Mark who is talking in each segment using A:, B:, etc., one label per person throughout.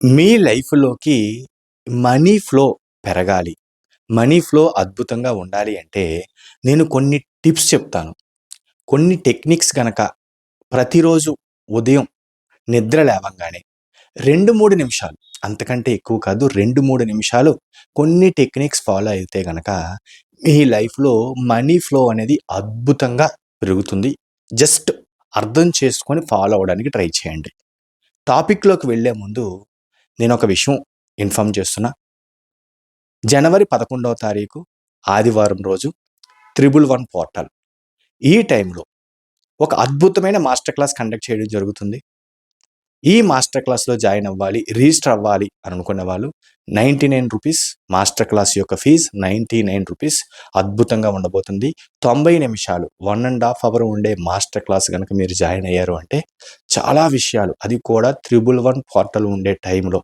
A: మీ లైఫ్‌లోకి money flow పెరగాలి. Money flow అద్భుతంగా ఉండాలి అంటే, నేను కొన్ని టిప్స్ చెప్తాను. కొన్ని టెక్నిక్స్ గనక ప్రతిరోజు ఉదయం నిద్ర లేవంగానే 2, 3 నిమిషాలు, అంతకంటే ఎక్కువ కాదు, 2, 3 నిమిషాలు కొన్ని టెక్నిక్స్ ఫాలో అయితే గనక మీ లైఫ్‌లో మనీ ఫ్లో అనేది అద్భుతంగా పెరుగుతుంది. జస్ట్ అర్థం చేసుకొని ఫాలో అవ్వడానికి ట్రై చేయండి. టాపిక్‌లోకి వెళ్ళే ముందు నేనొక విషయం ఇన్ఫార్మ్ చేస్తున్నా. జనవరి 11వ తారీఖు ఆదివారం రోజు 111 పోర్టల్. ఈ టైంలో ఒక అద్భుతమైన మాస్టర్ క్లాస్ కండక్ట్ చేయడం జరుగుతుంది. ఈ మాస్టర్ క్లాస్‌లో జాయిన్ అవ్వాలి, రిజిస్టర్ అవ్వాలి అని అనుకునే వాళ్ళు ₹99 మాస్టర్ క్లాస్ యొక్క ఫీజ్ ₹99 అద్భుతంగా ఉండబోతుంది. 90 నిమిషాలు 1 ½ అవర్ ఉండే మాస్టర్ క్లాస్ గనక మీరు జాయిన్ అయ్యారు అంటే చాలా విషయాలు, అది కూడా 111 పోర్టల్ ఉండే టైంలో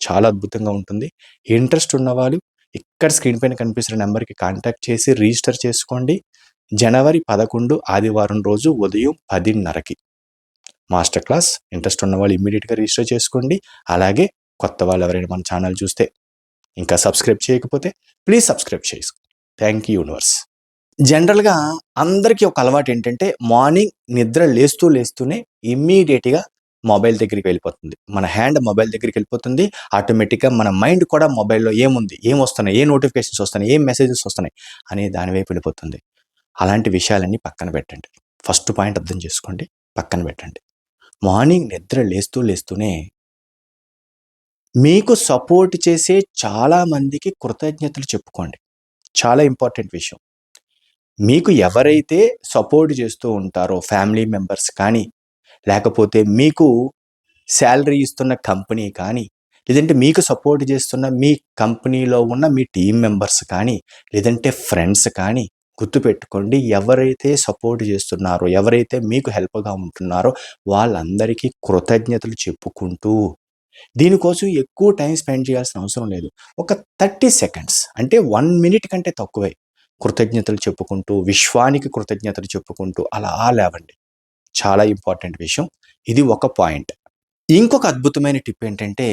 A: చాలా అద్భుతంగా ఉంటుంది. ఇంట్రెస్ట్ ఉన్నవాళ్ళు ఇక్కడ స్క్రీన్ పైన కనిపిస్తున్న నెంబర్‌కి కాంటాక్ట్ చేసి రిజిస్టర్ చేసుకోండి. జనవరి 11 ఆదివారం రోజు ఉదయం 10:30కి మాస్టర్ క్లాస్. ఇంట్రెస్ట్ ఉన్నవాళ్ళు ఇమ్మీడియేట్‌గా రిజిస్టర్ చేసుకోండి. అలాగే కొత్త వాళ్ళు ఎవరైనా మన ఛానల్ చూస్తే ఇంకా సబ్స్క్రైబ్ చేయకపోతే ప్లీజ్ సబ్స్క్రైబ్ చేసుకోండి. Thank you universe. జనరల్‌గా అందరికీ ఒక అలవాటు ఏంటంటే మార్నింగ్ నిద్ర లేస్తూనే ఇమ్మీడియేట్‌గా మొబైల్ దగ్గరికి వెళ్ళిపోతుంది. మన హ్యాండ్ మొబైల్ దగ్గరికి వెళ్ళిపోతుంది. ఆటోమేటిక్‌గా మన మైండ్ కూడా మొబైల్‌లో ఏముంది, ఏమొస్తున్నాయి, ఏ నోటిఫికేషన్స్ వస్తున్నాయి, ఏం మెసేజెస్ వస్తున్నాయి అనే దాని వైపు వెళ్ళిపోతుంది. అలాంటి విషయాలన్నీ పక్కన పెట్టండి. ఫస్ట్ పాయింట్ అర్థం చేసుకోండి, పక్కన పెట్టండి. మార్నింగ్ నిద్ర లేస్తూనే మీకు సపోర్ట్ చేసే చాలా మందికి కృతజ్ఞతలు చెప్పుకోండి. చాలా ఇంపార్టెంట్ విషయం. మీకు ఎవరైతే సపోర్ట్ చేస్తూ ఉంటారో ఫ్యామిలీ మెంబర్స్ కానీ, లేకపోతే మీకు శాలరీ ఇస్తున్న కంపెనీ కానీ, లేదంటే మీకు సపోర్ట్ చేస్తున్న మీ కంపెనీలో ఉన్న మీ టీమ్ మెంబర్స్ కానీ, లేదంటే ఫ్రెండ్స్ కానీ, గుర్తుపెట్టుకోండి, ఎవరైతే సపోర్ట్ చేస్తున్నారో, ఎవరైతే మీకు హెల్ప్‌గా ఉంటున్నారో వాళ్ళందరికీ కృతజ్ఞతలు చెప్పుకుంటూ, దీనికోసం ఎక్కువ టైం స్పెండ్ చేయాల్సిన అవసరం లేదు. ఒక 30 సెకండ్స్ అంటే 1 మినిట్ కంటే తక్కువే కృతజ్ఞతలు చెప్పుకుంటూ, విశ్వానికి కృతజ్ఞతలు చెప్పుకుంటూ అలా లేవండి. చాలా ఇంపార్టెంట్ విషయం. ఇది ఒక పాయింట్. ఇంకొక అద్భుతమైన టిప్ ఏంటంటే,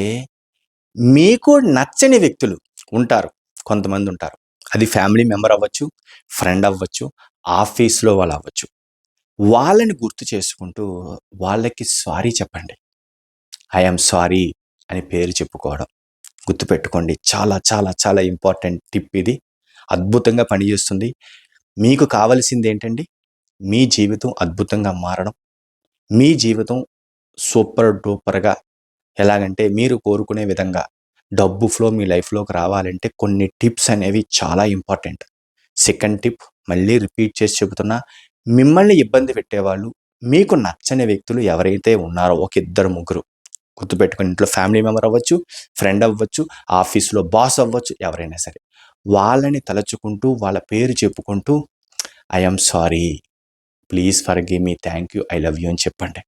A: మీకు నచ్చని వ్యక్తులు ఉంటారు. కొంతమంది ఉంటారు. అది ఫ్యామిలీ మెంబర్ అవ్వచ్చు, ఫ్రెండ్ అవ్వచ్చు, ఆఫీస్‌లో వాళ్ళు అవ్వచ్చు. వాళ్ళని గుర్తు చేసుకుంటూ వాళ్ళకి సారీ చెప్పండి. ఐ యామ్ సారీ అని పేరు చెప్పుకోవడం. గుర్తుపెట్టుకోండి. చాలా చాలా చాలా ఇంపార్టెంట్ టిప్ ఇది. అద్భుతంగా పనిచేస్తుంది. మీకు కావాల్సిందేంటండి? మీ జీవితం అద్భుతంగా మారడం. మీ జీవితం సూపర్ డూపర్‌గా, ఎలాగంటే మీరు కోరుకునే విధంగా డబ్బు ఫ్లో మీ లైఫ్‌లోకి రావాలంటే కొన్ని టిప్స్ అనేవి చాలా ఇంపార్టెంట్. సెకండ్ టిప్ మళ్ళీ రిపీట్ చేసి చెబుతున్నా. మిమ్మల్ని ఇబ్బంది పెట్టేవాళ్ళు, మీకు నచ్చని వ్యక్తులు ఎవరైతే ఉన్నారో ఒక ఇద్దరు, ముగ్గురు గుర్తుపెట్టుకొని, ఇంట్లో ఫ్యామిలీ మెంబర్ అవ్వచ్చు, ఫ్రెండ్ అవ్వచ్చు, ఆఫీస్‌లో బాస్ అవ్వచ్చు, ఎవరైనా సరే. వాళ్ళని తలుచుకుంటూ, వాళ్ళ పేరు చెప్పుకుంటూ I am sorry, please forgive me, thank you, I love you అని చెప్పండి.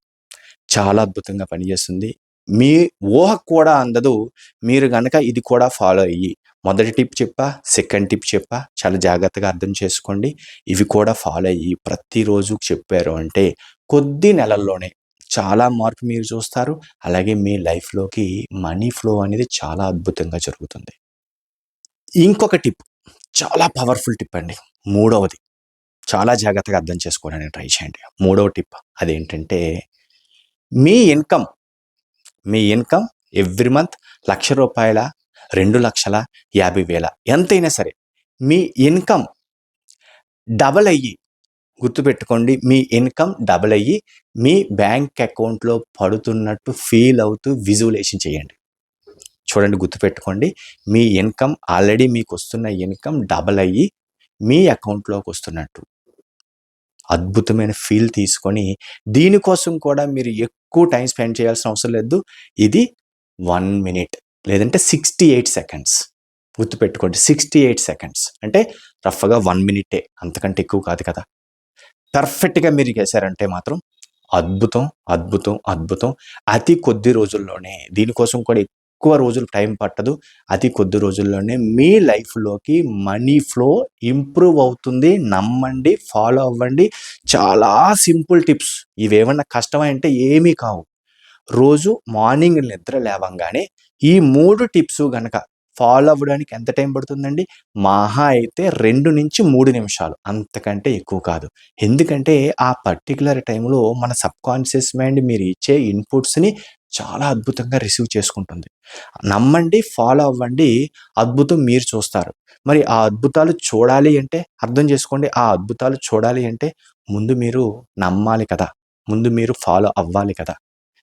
A: చాలా అద్భుతంగా పనిచేస్తుంది. మీ ఊహకు కూడా అందదు. మీరు గనక ఇది కూడా ఫాలో అయ్యి, మొదటి టిప్ చెప్పా, సెకండ్ టిప్ చెప్పా, చాలా జాగ్రత్తగా అర్థం చేసుకోండి. ఇవి కూడా ఫాలో అయ్యి ప్రతిరోజు చెప్పారు అంటే కొద్ది నెలల్లోనే చాలా మార్పు మీరు చూస్తారు. అలాగే మీ లైఫ్‌లోకి మనీ ఫ్లో అనేది చాలా అద్భుతంగా జరుగుతుంది. ఇంకొక టిప్, చాలా పవర్‌ఫుల్ టిప్ అండి. మూడవది. చాలా జాగ్రత్తగా అర్థం చేసుకోవడానికి ట్రై చేయండి. మూడవ టిప్ అదేంటంటే, మీ ఇన్‌కమ్ మీ ఇన్‌కమ్ ఎవ్రీ మంత్ రూ. 1,00,000, 2,00,000, 50,000 ఎంతైనా సరే మీ ఇన్‌కమ్ డబల్ అయ్యి, గుర్తుపెట్టుకోండి, మీ ఇన్‌కమ్ డబల్ అయ్యి మీ బ్యాంక్ అకౌంట్‌లో పడుతున్నట్టు ఫీల్ అవుతూ విజువలైజేషన్ చేయండి. చూడండి, గుర్తుపెట్టుకోండి, మీ ఇన్‌కమ్ ఆల్రెడీ మీకొస్తున్న ఇన్‌కమ్ డబల్ అయ్యి మీ అకౌంట్‌లోకి వస్తున్నట్టు అద్భుతమైన ఫీల్ తీసుకొని, దీనికోసం కూడా మీరు ఎక్కువ టైం స్పెండ్ చేయాల్సిన అవసరం లేదు. ఇది 1 మినిట్ లేదంటే 68 సెకండ్స్. గుర్తుపెట్టుకోండి, 68 సెకండ్స్ అంటే రఫ్‌గా 1 మినిటే, అంతకంటే ఎక్కువ కాదు కదా! పర్ఫెక్ట్‌గా మీరు చేశారంటే మాత్రం అద్భుతం, అద్భుతం, అద్భుతం. అతి కొద్ది రోజుల్లోనే, దీనికోసం కూడా ఎక్కువ రోజులు టైం పట్టదు. అతి కొద్ది రోజుల్లోనే మీ లైఫ్‌లోకి మనీ ఫ్లో ఇంప్రూవ్ అవుతుంది. నమ్మండి, ఫాలో అవ్వండి. చాలా సింపుల్ టిప్స్. ఇవేమన్నా కష్టమా అంటే ఏమీ కావు. రోజు మార్నింగ్ నిద్ర లేవంగానే ఈ 3 టిప్స్ గనక ఫాలో అవ్వడానికి ఎంత టైం పడుతుందండి? మహా అయితే 2-3 నిమిషాలు. అంతకంటే ఎక్కువ కాదు. ఎందుకంటే ఆ పర్టిక్యులర్ టైంలో మన సబ్‌కాన్షియస్ మైండ్ మీరు ఇచ్చే ఇన్‌పుట్స్‌ని చాలా అద్భుతంగా రిసీవ్ చేసుకుంటుంది. నమ్మండి, ఫాలో అవ్వండి. అద్భుతం మీరు చూస్తారు. మరి ఆ అద్భుతాలు చూడాలి అంటే అర్థం చేసుకోండి. ఆ అద్భుతాలు చూడాలి అంటే ముందు మీరు నమ్మాలి కదా! ముందు మీరు ఫాలో అవ్వాలి కదా!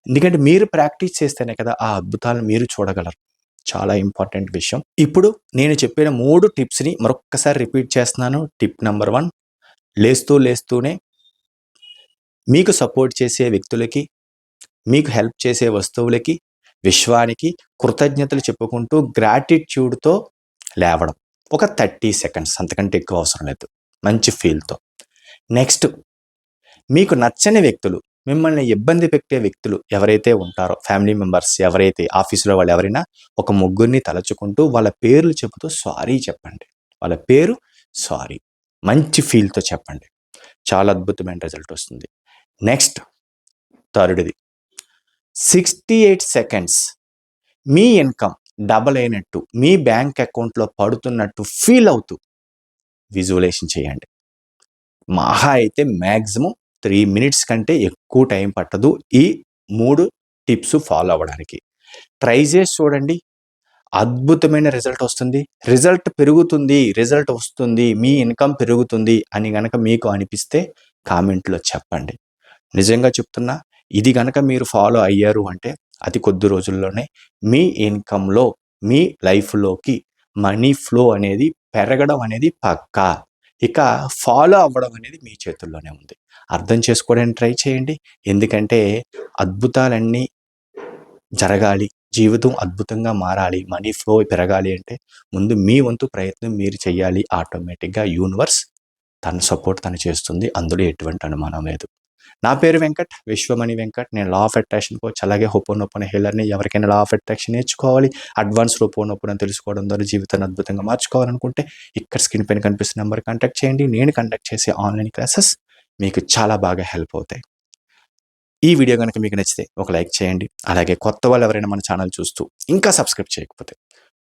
A: ఎందుకంటే మీరు ప్రాక్టీస్ చేస్తేనే కదా ఆ అద్భుతాలను మీరు చూడగలరు. చాలా ఇంపార్టెంట్ విషయం. ఇప్పుడు నేను చెప్పిన 3 టిప్స్‌ని మరొక్కసారి రిపీట్ చేస్తున్నాను. టిప్ నంబర్ 1, లేస్తూనే మీకు సపోర్ట్ చేసే వ్యక్తులకి, మీకు హెల్ప్ చేసే వస్తువులకి, విశ్వానికి కృతజ్ఞతలు చెప్పుకుంటూ గ్రాటిట్యూడ్‌తో లేవడం. ఒక 30 సెకండ్స్, అంతకంటే ఎక్కువ అవసరం లేదు. మంచి ఫీల్‌తో. నెక్స్ట్, మీకు నచ్చని వ్యక్తులు, మిమ్మల్ని ఇబ్బంది పెట్టే వ్యక్తులు ఎవరైతే ఉంటారో, ఫ్యామిలీ మెంబర్స్ ఎవరైతే, ఆఫీస్‌లో వాళ్ళు ఎవరైనా, ఒక ముగ్గురిని తలుచుకుంటూ వాళ్ళ పేర్లు చెబుతూ సారీ చెప్పండి. వాళ్ళ పేరు సారీ. మంచి ఫీల్‌తో చెప్పండి. చాలా అద్భుతమైన రిజల్ట్ వస్తుంది. నెక్స్ట్, థర్డ్‌ది, 68 సెకండ్స్ మీ ఇన్‌కమ్ డబుల్ అయినట్టు, మీ బ్యాంక్ అకౌంట్‌లో పడుతున్నట్టు ఫీల్ అవుతూ విజువలైజేషన్ చేయండి. మహా అయితే మాక్సిమం 3 మినిట్స్ కంటే ఎక్కువ టైం పట్టదు ఈ 3 టిప్స్ ఫాలో అవ్వడానికి. ట్రై చేసి చూడండి. అద్భుతమైన రిజల్ట్ వస్తుంది. రిజల్ట్ పెరుగుతుంది, రిజల్ట్ వస్తుంది, మీ ఇన్‌కమ్ పెరుగుతుంది అని గనక మీకు అనిపిస్తే కామెంట్‌లో చెప్పండి. నిజంగా చెప్తున్నా, ఇది గనక మీరు ఫాలో అయ్యారు అంటే అతి కొద్ది రోజుల్లోనే మీ ఇన్‌కమ్‌లో, మీ లైఫ్‌లోకి మనీ ఫ్లో అనేది పెరగడం అనేది పక్కా. ఇక ఫాలో అవ్వడం అనేది మీ చేతుల్లోనే ఉంది. అర్థం చేసుకోవడానికి ట్రై చేయండి. ఎందుకంటే అద్భుతాలన్నీ జరగాలి, జీవితం అద్భుతంగా మారాలి, మనీ ఫ్లో పెరగాలి అంటే ముందు మీ వంతు ప్రయత్నం మీరు చేయాలి. ఆటోమేటిక్‌గా యూనివర్స్ తన సపోర్ట్ తను చేస్తుంది. అందులో ఎటువంటి అనుమానం లేదు. నా పేరు వెంకట్, విశ్వమణి వెంకట్. నేను లా ఆఫ్ అట్రాక్షన్ కోచ్, అలాగే హోపోనోపోనో హీలర్‌ని. ఎవరికైనా లా ఆఫ్ అట్రాక్షన్ నేర్చుకోవాలి, అడ్వాన్స్ హోపోనోపోనో తెలుసుకోవడం ద్వారా జీవితాన్ని అద్భుతంగా మార్చుకోవాలనుకుంటే ఇక్కడ స్క్రీన్ పైన కనిపిస్తున్న నంబర్‌కి కాంటాక్ట్ చేయండి. నేను కండక్ట్ చేసే ఆన్‌లైన్ క్లాసెస్ మీకు చాలా బాగా హెల్ప్ అవుతాయి. ఈ వీడియో గనక మీకు నచ్చితే ఒక లైక్ చేయండి. అలాగే కొత్త వాళ్ళు ఎవరైనా మన ఛానల్ చూస్తూ ఇంకా సబ్స్క్రైబ్ చేయకపోతే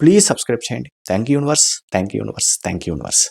A: ప్లీజ్ సబ్స్క్రైబ్ చేయండి. Thank you universe. Thank you universe. Thank you universe.